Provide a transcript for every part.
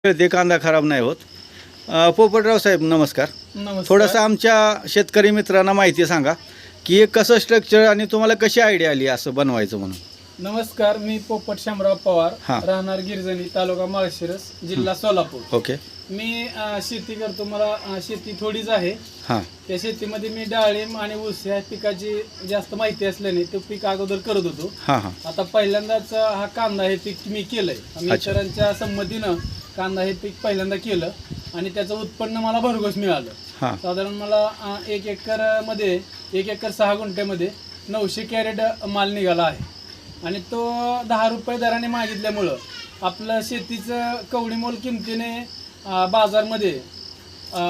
ते कांदा खराब नाही होत. पोपटराव साहेब नमस्कार. नमस्कार. थोडंसं आमच्या शेतकरी मित्रांना माहिती सांगा की हे कसं स्ट्रक्चर आणि तुम्हाला कशी आयडिया आली असं बनवायचं म्हणून. नमस्कार, मी पोपट शामराव पवार, हां. राहणार गिरजणी, तालुका माळशिरस, जिल्हा सोलापूर. ओके. मी शेती करतो. मला शेती थोडीच आहे. हां त्या शेतीमध्ये मी डाळिंब आणि ऊस या पिकाची जास्त माहिती असल्याने ते पीक अगोदर करत होतो. हां हां आता पहिल्यांदाच हा कांदा हे पीक मी केलंय. आम्ही अच्छा. इतरांच्या संमतीनं कांदा हे पीक पहिल्यांदा केलं आणि त्याचं उत्पन्न मला भरघोस मिळालं. हां साधारण मला 1 एकर मध्ये 1 एकर 6 गुंठ्यामध्ये 900 कॅरेट माल निघाला आहे. आणि तो 10 रुपये दराने मागितल्यामुळं आपलं शेतीचं कवडी मोल किमतीने बाजारमध्ये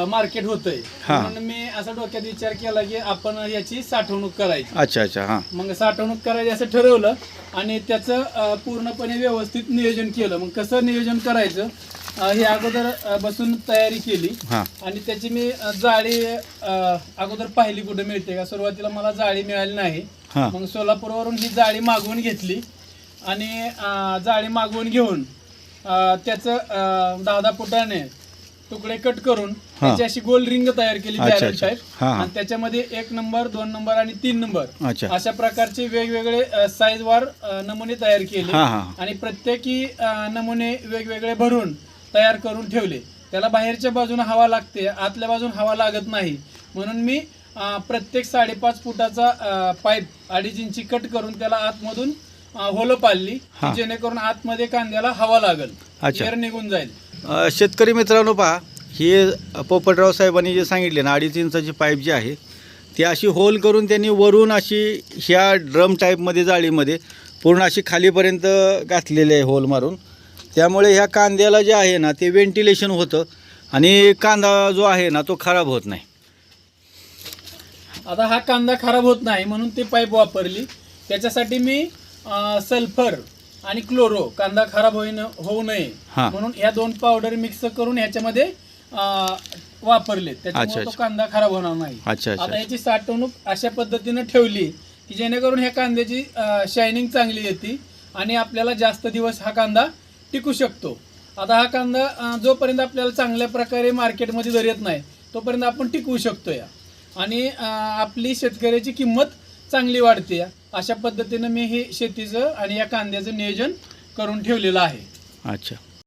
मार्केट होतंय. हां. म्हणून मी असा डोक्यात विचार केला की आपण याची साठवणूक करायची. अच्छा अच्छा. हां मग साठवणूक करायची असं ठरवलं आणि त्याचं पूर्णपणे व्यवस्थित नियोजन केलं. मग कसं नियोजन करायचं हे अगोदर बसून तयारी केली. हां आणि त्याची मी जाळी अगोदर पाहिली कुठे मिळते का. सुरुवातीला मला जाळी मिळाली नाही. हां मग सोलापूरवरून ही जाळी मागवून घेतली आणि जाळी मागवून घेऊन त्याचं 10-10 फुटाने तुकडे कट करून त्याची अशी गोल रिंग तयार केली अच्छा, बॅरल अच्छा. टाईप. हां, हां. आणि त्याच्यामध्ये 1 नंबर 2 नंबर आणि 3 नंबर अच्छा. अशा प्रकारचे वेगवेगळे साईज वार नमुने तयार केले. हां हां आणि प्रत्येकी नमुने वेगवेगळे भरून तयार करून ठेवले. त्याला बाहेरच्या बाजूने हवा लागते, आतल्या बाजून हवा लागत नाही. म्हणून मी प्रत्येक 5.5 फुटाचा पाईप 2.5 इंची कट करून त्याला आतमधून होलं पाडली हां. जेणेकरून आतमध्ये कांद्याला हवा लागल, अच्छा. एअर निघून जाईल. शेतकरी मित्रांनो पहा, हे पोपटराव साहेबांनी जे सांगितले ना 2.5 इंचाची पाईप जी आहे ती अशी होल करून त्यांनी वरून अशी ह्या ड्रम टाईपमध्ये जाळीमध्ये पूर्ण अशी खालीपर्यंत घातलेली आहे होल मारून. त्यामुळे ह्या कांद्याला जे आहे ना ते व्हेंटिलेशन होतं आणि कांदा जो आहे ना तो खराब होत नाही. आता हा कांदा खराब होत नाही म्हणून ती पाईप वापरली. त्याच्यासाठी मी सल्फर आणि क्लोरो कांदा खराब होऊ नये हां. म्हणून ह्या 2 पावडर मिक्स करून ह्याच्यामध्ये वापरले. त्याच्यामुळे तो अच्छा. कांदा खराब होणार नाही. अच्छा अच्छा आता याची साठवणूक अशा पद्धतीने ठेवली की जेणेकरून ह्या कांद्याची शायनिंग चांगली येते आणि आपल्याला जास्त दिवस हा कांदा टिकू शकतो. आता हा कांदा जोपर्यंत आपल्याला चांगल्या प्रकारे मार्केटमध्ये दर येत नाही तोपर्यंत आपण टिकवू शकतो या. आणि आपली शेतकऱ्याची किंमत चांगली वाढते या. अशा पद्धतीनं मी हे शेतीचं आणि या कांद्याचं नियोजन करून ठेवलेलं आहे. अच्छा.